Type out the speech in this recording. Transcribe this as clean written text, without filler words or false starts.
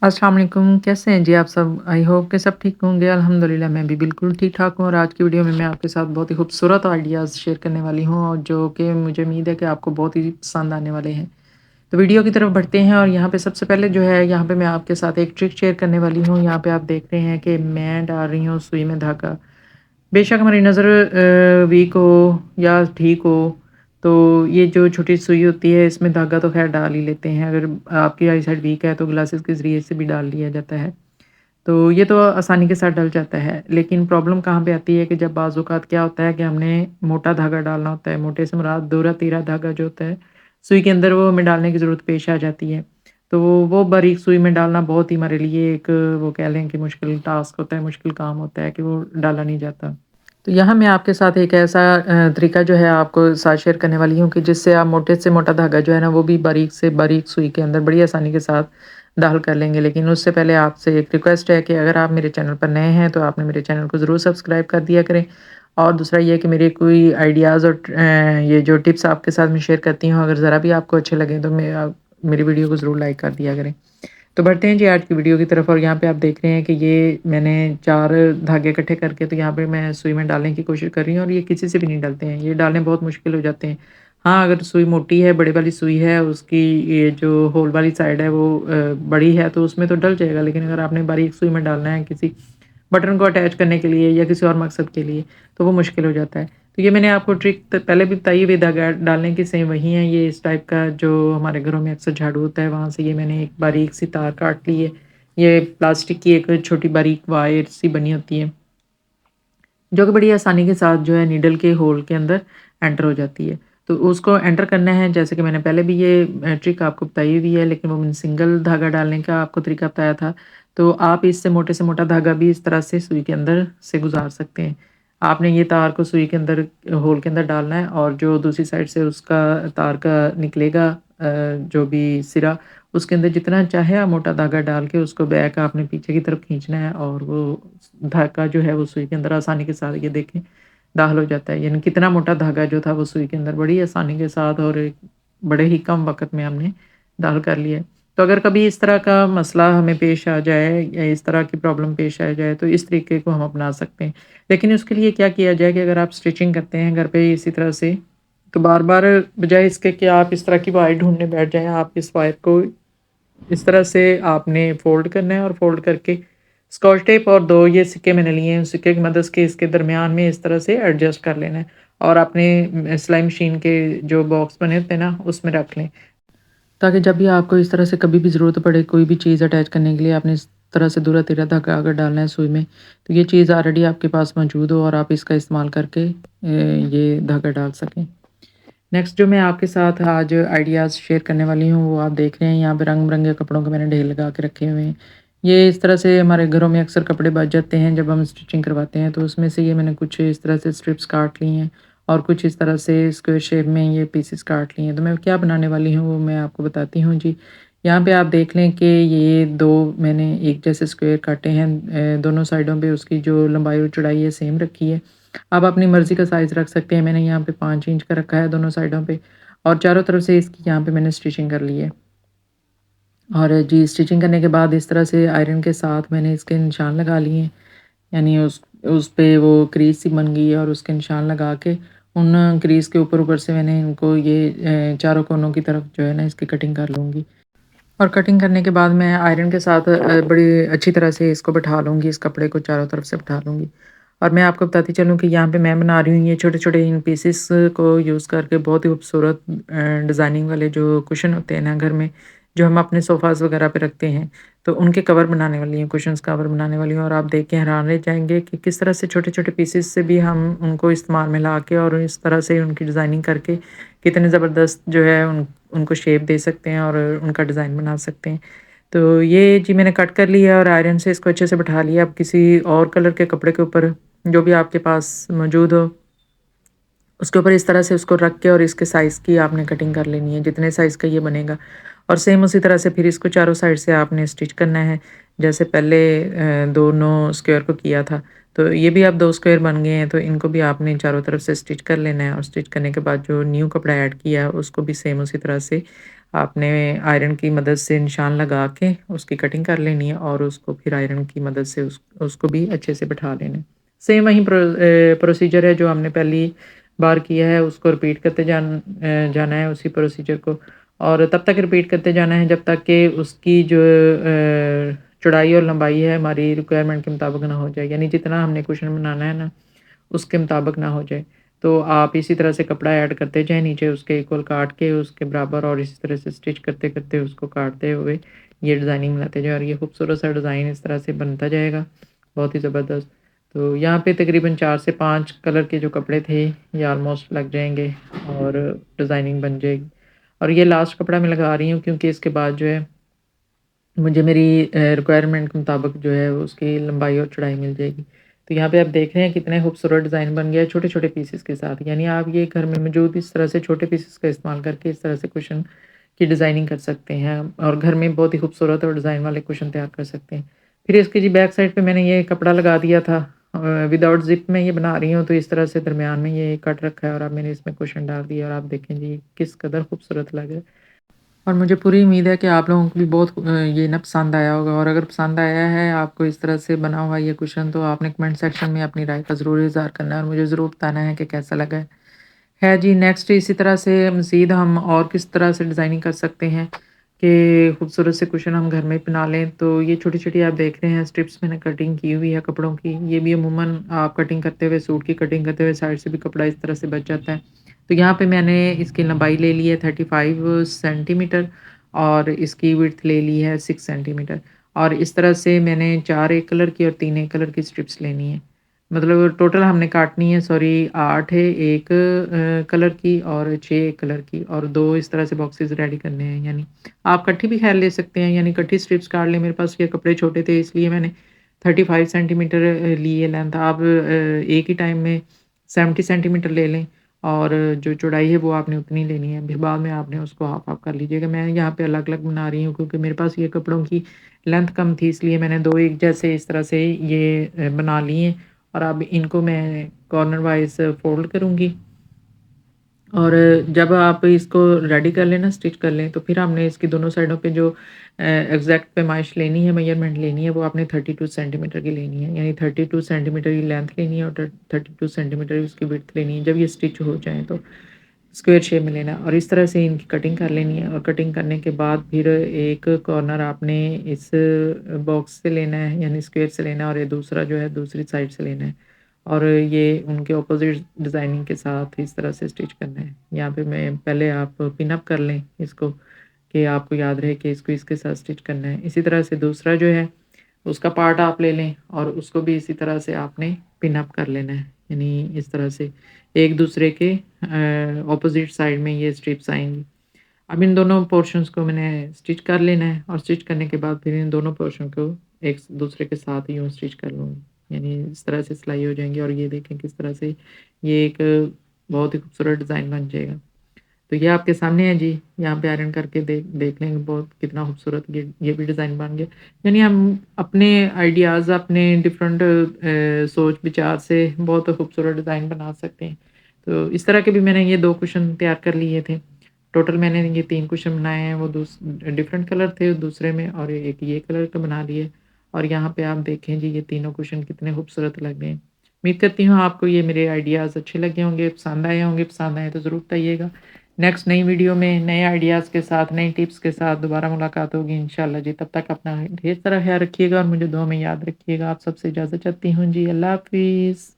अस्सलाम वालेकुम, कैसे हैं जी आप सब? आई होप कि सब ठीक होंगे। अल्हम्दुलिल्लाह मैं भी बिल्कुल ठीक-ठाक हूँ और आज की वीडियो में मैं आपके साथ बहुत ही खूबसूरत आइडियाज़ शेयर करने वाली हूँ और जो कि मुझे उम्मीद है कि आपको बहुत ही पसंद आने वाले हैं। तो वीडियो की तरफ बढ़ते हैं और यहाँ पे सबसे पहले जो है यहाँ पे मैं आपके साथ एक ट्रिक शेयर करने वाली हूँ। यहाँ पे आप देख रहे हैं कि मैं डाल रही हूँ सुई में धागा। बेशक हमारी नज़र वीक हो या ठीक हो, तो ये जो छोटी सुई होती है इसमें धागा तो ख़ैर डाल ही लेते हैं। अगर आपकी आई साइट वीक है तो ग्लासेस के ज़रिए से भी डाल लिया जाता है। तो ये तो आसानी के साथ डल जाता है, लेकिन प्रॉब्लम कहाँ पे आती है कि जब बाज़ औक़ात क्या होता है कि हमने मोटा धागा डालना होता है, मोटे से मुराद दोहरा-तीरा धागा जो होता है, सुई के अंदर वो हमें डालने की ज़रूरत पेश आ जाती है। तो वो बारीक सुई में डालना बहुत ही हमारे लिए एक वो कह लें कि मुश्किल टास्क होता है, मुश्किल काम होता है कि वो डाला नहीं जाता। तो यहाँ मैं आपके साथ एक ऐसा तरीका जो है आपको साथ शेयर करने वाली हूँ कि जिससे आप मोटे से मोटा धागा जो है ना वो भी बारीक से बारीक सुई के अंदर बड़ी आसानी के साथ दाल कर लेंगे। लेकिन उससे पहले आपसे एक रिक्वेस्ट है कि अगर आप मेरे चैनल पर नए हैं तो आपने मेरे चैनल को ज़रूर सब्सक्राइब कर दिया करें। और दूसरा ये है कि मेरे कोई आइडियाज़ और ये जो टिप्स आपके साथ मैं शेयर करती हूँ अगर ज़रा भी आपको अच्छे लगें तो मेरी वीडियो को ज़रूर लाइक कर दिया करें। तो बढ़ते हैं जी आज की वीडियो की तरफ और यहाँ पे आप देख रहे हैं कि ये मैंने 4 धागे इकट्ठे करके तो यहाँ पे मैं सुई में डालने की कोशिश कर रही हूँ और ये किसी से भी नहीं डलते हैं, ये डालने बहुत मुश्किल हो जाते हैं। हाँ, अगर सुई मोटी है, बड़े वाली सुई है, उसकी ये जो होल वाली साइड है वो बड़ी है तो उसमें तो डल जाएगा, लेकिन अगर आपने बारीक सुई में डालना है किसी बटन को अटैच करने के लिए या किसी और मकसद के लिए, तो वो मुश्किल हो जाता है। तो ये मैंने आपको ट्रिक पहले भी बताई हुई धागा डालने की सेम वही है, ये इस टाइप का जो हमारे घरों में अक्सर झाड़ू होता है वहाँ से ये मैंने एक बारीक सी तार काट ली है। ये प्लास्टिक की एक छोटी बारीक वायर सी बनी होती है, जो कि बड़ी आसानी के साथ जो है नीडल के होल के अंदर एंटर हो जाती है। तो उसको एंटर करना है जैसे कि मैंने पहले भी ये ट्रिक आपको बताई हुई है, लेकिन वो मैंने सिंगल धागा डालने का आपको तरीका बताया था। तो आप इससे मोटे से मोटा धागा भी इस तरह से सुई के अंदर से गुज़ार सकते हैं। आपने ये तार को सुई के अंदर होल के अंदर डालना है और जो दूसरी साइड से उसका तार का निकलेगा जो भी सिरा, उसके अंदर जितना चाहे आप मोटा धागा डाल के उसको बैक आपने पीछे की तरफ खींचना है और वो धागा जो है वो सुई के अंदर आसानी के साथ ये देखें दाखिल हो जाता है। यानी कितना मोटा धागा जो था वो सुई के अंदर बड़ी आसानी के साथ और एक बड़े ही कम वक़्त में हमने दाखिल कर लिया है। तो अगर कभी इस तरह का मसला हमें पेश आ जाए या इस तरह की प्रॉब्लम पेश आ जाए तो इस तरीके को हम अपना सकते हैं। लेकिन उसके लिए क्या किया जाए कि अगर आप स्टिचिंग करते हैं घर पे इसी तरह से, तो बार-बार बजाए इसके कि आप इस तरह की वायर ढूँढने बैठ जाएँ, आप इस वायर को इस तरह से आपने फ़ोल्ड करना है और फ़ोल्ड करके स्कॉच टेप और 2 ये सिक्के मैंने लिए हैं, सिक्के की मदद से इसके दरमियान में इस तरह से एडजस्ट कर लेना है और अपने सिलाई मशीन के जो बॉक्स बने होते हैं ना, उसमें रख लें। ताकि जब भी आपको इस तरह से कभी भी ज़रूरत पड़े कोई भी चीज़ अटैच करने के लिए आपने इस तरह से दूरा-तीरा धागा अगर डालना है सुई में, तो ये चीज़ ऑलरेडी आपके पास मौजूद हो और आप इसका इस्तेमाल करके ये धागा डाल सकें। नेक्स्ट जो मैं आपके साथ आज आइडियाज़ शेयर करने वाली हूँ, वो आप देख रहे हैं यहाँ पे रंग-बिरंगे कपड़ों के मैंने ढेर लगा के रखे हुए हैं। ये इस तरह से हमारे घरों में अक्सर कपड़े बच जाते हैं जब हम स्टिचिंग करवाते हैं, तो उसमें से ये मैंने कुछ इस तरह से स्ट्रिप्स काट ली हैं और कुछ इस तरह से स्क्वेयर शेप में ये पीसेस काट लिए हैं। तो मैं क्या बनाने वाली हूँ, वो मैं आपको बताती हूँ जी। यहाँ पे आप देख लें कि ये 2 मैंने एक जैसे स्क्वेयर काटे हैं, दोनों साइडों पे उसकी जो लंबाई और चौड़ाई है सेम रखी है। आप अपनी मर्ज़ी का साइज़ रख सकते हैं। मैंने यहाँ पे 5 इंच का रखा है दोनों साइडों पे और चारों तरफ से इसकी यहाँ पे मैंने स्टिचिंग कर ली है। और जी स्टिचिंग करने के बाद इस तरह से आयरन के साथ मैंने इसके निशान लगा लिए हैं। यानी उस पे वो क्रीज़ सी बन गई है और उसके निशान लगा के उन क्रीज़ के ऊपर-ऊपर से मैंने इनको ये चारों कोनों की तरफ जो है ना इसकी कटिंग कर लूँगी। और कटिंग करने के बाद मैं आयरन के साथ बड़ी अच्छी तरह से इसको बिठा लूँगी, इस कपड़े को चारों तरफ से बिठा लूँगी। और मैं आपको बताती चलूँ कि यहाँ पे मैं बना रही हूँ ये छोटे-छोटे इन पीसेस को यूज़ करके बहुत ही खूबसूरत डिज़ाइनिंग वाले जो कुशन होते हैं ना घर में, जो हम अपने सोफ़ाज़ वगैरह पे रखते हैं, तो उनके कवर बनाने वाली हूँ, कुशन्स कवर बनाने वाली हूँ और आप देख के हैरान रह जाएँगे कि किस तरह से छोटे-छोटे पीसेस से भी हम उनको इस्तेमाल में ला के और इस तरह से उनकी डिज़ाइनिंग करके कितने ज़बरदस्त जो है उनको शेप दे सकते हैं और उनका डिज़ाइन बना सकते हैं। तो ये जी मैंने कट कर लिया और आयरन से इसको अच्छे से बिठा लिया। अब किसी और कलर के कपड़े के ऊपर जो भी आपके पास मौजूद हो, उसके ऊपर इस तरह से उसको रख के और इसके साइज़ की आपने कटिंग कर लेनी है, जितने साइज़ का ये बनेगा। और सेम उसी तरह से फिर इसको चारों साइड से आपने स्टिच करना है, जैसे पहले दोनों स्क्वायर को किया था। तो ये भी अब 2 स्क्वायर बन गए हैं, तो इनको भी आपने चारों तरफ से स्टिच कर लेना है और स्टिच करने के बाद जो न्यू कपड़ा ऐड किया है, उसको भी सेम उसी तरह से آپ نے آئرن کی مدد سے نشان لگا کے اس کی کٹنگ کر لینی ہے اور اس کو پھر آئرن کی مدد سے اس کو بھی اچھے سے بٹھا لینا ہے۔ سیم وہی پروسیجر ہے جو ہم نے پہلی بار کیا ہے، اس کو رپیٹ کرتے جانا ہے اسی پروسیجر کو، اور تب تک رپیٹ کرتے جانا ہے جب تک کہ اس کی جو چوڑائی اور لمبائی ہے ہماری ریکوائرمنٹ کے مطابق نہ ہو جائے، یعنی جتنا ہم نے کوشن بنانا ہے نا اس کے مطابق نہ ہو جائے۔ تو آپ اسی طرح سے کپڑا ایڈ کرتے جائیں نیچے اس کے ایکول کاٹ کے اس کے برابر، اور اسی طرح سے اسٹچ کرتے کرتے اس کو کاٹتے ہوئے یہ ڈیزائننگ بناتے جائیں، اور یہ خوبصورت سا ڈیزائن اس طرح سے بنتا جائے گا، بہت ہی زبردست۔ تو یہاں پہ تقریباً 4 سے 5 کلر کے جو کپڑے تھے یہ آلموسٹ لگ جائیں گے اور ڈیزائننگ بن جائے گی۔ اور یہ لاسٹ کپڑا میں لگا رہی ہوں کیونکہ اس کے بعد جو ہے مجھے میری ریکوائرمنٹ کے مطابق جو ہے اس کی لمبائی اور چوڑائی مل جائے گی۔ تو یہاں پہ آپ دیکھ رہے ہیں کتنے خوبصورت ڈیزائن بن گیا ہے چھوٹے چھوٹے پیسز کے ساتھ، یعنی آپ یہ گھر میں موجود اس طرح سے چھوٹے پیسز کا استعمال کر کے اس طرح سے کوشن کی ڈیزائننگ کر سکتے ہیں اور گھر میں بہت ہی خوبصورت اور ڈیزائن والے کوشن تیار کر سکتے ہیں۔ پھر اس کی جی بیک سائڈ پہ میں نے یہ کپڑا لگا دیا تھا، وداؤٹ زپ میں یہ بنا رہی ہوں، تو اس طرح سے درمیان میں یہ کٹ رکھا ہے اور اب میں نے اس میں کوشن ڈال دیا اور آپ دیکھیں جی کس قدر خوبصورت لگ رہا ہے۔ اور مجھے پوری امید ہے کہ آپ لوگوں کو بھی بہت یہ نا پسند آیا ہوگا، اور اگر پسند آیا ہے آپ کو اس طرح سے بنا ہوا یہ کوشن، تو آپ نے کمنٹ سیکشن میں اپنی رائے کا ضرور اظہار کرنا ہے اور مجھے ضرور بتانا ہے کہ کیسا لگا ہے جی۔ نیکسٹ اسی طرح سے مزید ہم اور کس طرح سے ڈیزائننگ کر سکتے ہیں کہ خوبصورت سے کوشن ہم گھر میں بنا لیں۔ تو یہ چھوٹی چھوٹی آپ دیکھ رہے ہیں اسٹرپس میں نے کٹنگ کی ہوئی ہے کپڑوں کی، یہ بھی عموماً آپ کٹنگ کرتے ہوئے سوٹ کی کٹنگ کرتے ہوئے سائڈ سے بھی کپڑا اس طرح سے بچ جاتا ہے۔ تو یہاں پہ میں نے اس کی لمبائی لے لی ہے 35 سینٹی میٹر اور اس کی وڈتھ لے لی ہے 6 سینٹی میٹر، اور اس طرح سے میں نے 4 ایک کلر کی اور 3 ایک کلر کی اسٹرپس لینی ہے، مطلب ٹوٹل ہم نے کاٹنی ہے 8 ہے ایک کلر کی اور 6 ایک کلر کی، اور 2 اس طرح سے باکسز ریڈی کرنے ہیں، یعنی آپ کٹھی بھی خیر لے سکتے ہیں، یعنی کٹھی اسٹرپس کاٹ لیں۔ میرے پاس یہ کپڑے چھوٹے تھے اس لیے میں نے 35 سینٹی میٹر لی ہے لینتھ، آپ ایک ہی ٹائم میں 70 سینٹی میٹر لے لیں، اور جو چوڑائی ہے وہ آپ نے اتنی لینی ہے، پھر بعد میں آپ نے اس کو ہاف کر لیجیے گا۔ میں یہاں پہ الگ الگ بنا رہی ہوں کیونکہ میرے پاس یہ کپڑوں کی لینتھ کم تھی، اس لیے میں نے 2 ایک جیسے اس طرح سے یہ بنا لی ہیں، اور اب ان کو میں کارنر وائز فولڈ کروں گی، اور جب آپ اس کو ریڈی کر لیں نا اسٹچ کر لیں، تو پھر ہم نے اس کی دونوں سائڈوں پہ جو ایگزیکٹ پیمائش لینی ہے، میجرمنٹ لینی ہے، وہ آپ نے 32 سینٹی میٹر کی لینی ہے، یعنی 32 سینٹی میٹر کی لینتھ لینی ہے اور 32 سینٹی میٹر اس کی وڈتھ لینی ہے۔ جب یہ اسٹچ ہو جائیں تو اسکوئر شیپ میں لینا ہے، اور اس طرح سے ان کی کٹنگ کر لینی ہے، اور کٹنگ کرنے کے بعد پھر ایک کارنر آپ نے اس باکس سے لینا ہے، یعنی اسکوئر سے لینا ہے، اور یہ دوسرا جو ہے دوسری سائڈ سے لینا ہے، اور یہ ان کے اپوزٹ ڈیزائننگ کے ساتھ اس طرح سے اسٹچ کرنا ہے۔ یہاں پہ میں پہلے آپ پن اپ کر لیں اس کو کہ آپ کو یاد رہے کہ اس کو اس کے ساتھ اسٹچ کرنا ہے۔ اسی طرح سے دوسرا جو ہے اس کا پارٹ آپ لے لیں اور اس کو بھی اسی طرح سے آپ نے پن اپ کر لینا ہے، یعنی اس طرح سے ایک دوسرے کے اپوزٹ سائڈ میں یہ اسٹرپس آئیں گی۔ اب ان دونوں پورشنز کو میں نے اسٹچ کر لینا ہے، اور اسٹچ کرنے کے بعد پھر ان دونوں پورشن کو ایک دوسرے کے ساتھ یوں اسٹچ کر لوں گی، یعنی اس طرح سے سلائی ہو جائیں گی، اور یہ دیکھیں کس طرح سے یہ ایک بہت ہی خوبصورت ڈیزائن بن جائے گا۔ تو یہ آپ کے سامنے ہے جی، یہاں پہ آئرن کر کے دیکھ لیں گے بہت کتنا خوبصورت یہ بھی ڈیزائن بن گیا، یعنی ہم اپنے آئیڈیاز اپنے ڈفرینٹ سوچ بچار سے بہت خوبصورت ڈیزائن بنا سکتے ہیں۔ تو اس طرح کے بھی میں نے یہ 2 کوشن تیار کر لیے تھے، ٹوٹل میں نے یہ 3 کوشن بنائے ہیں، وہ ڈفرینٹ کلر تھے دوسرے میں، اور ایک یہ کلر کا بنا لیے، اور یہاں پہ آپ دیکھیں جی یہ تینوں کوشن کتنے خوبصورت لگ رہے ہیں۔ امید کرتی ہوں آپ کو یہ میرے آئیڈیاز اچھے لگے ہوں گے، پسند آئے ہوں گے، پسند آئے تو ضرور بتائیے گا۔ نیکسٹ نئی ویڈیو میں نئے آئیڈیاز کے ساتھ نئی ٹپس کے ساتھ دوبارہ ملاقات ہوگی انشاءاللہ جی، تب تک اپنا ڈھیر سارا خیال رکھیے گا اور مجھے دعا میں یاد رکھیے گا۔ آپ سب سے اجازت چاہتی ہوں جی، اللہ حافظ۔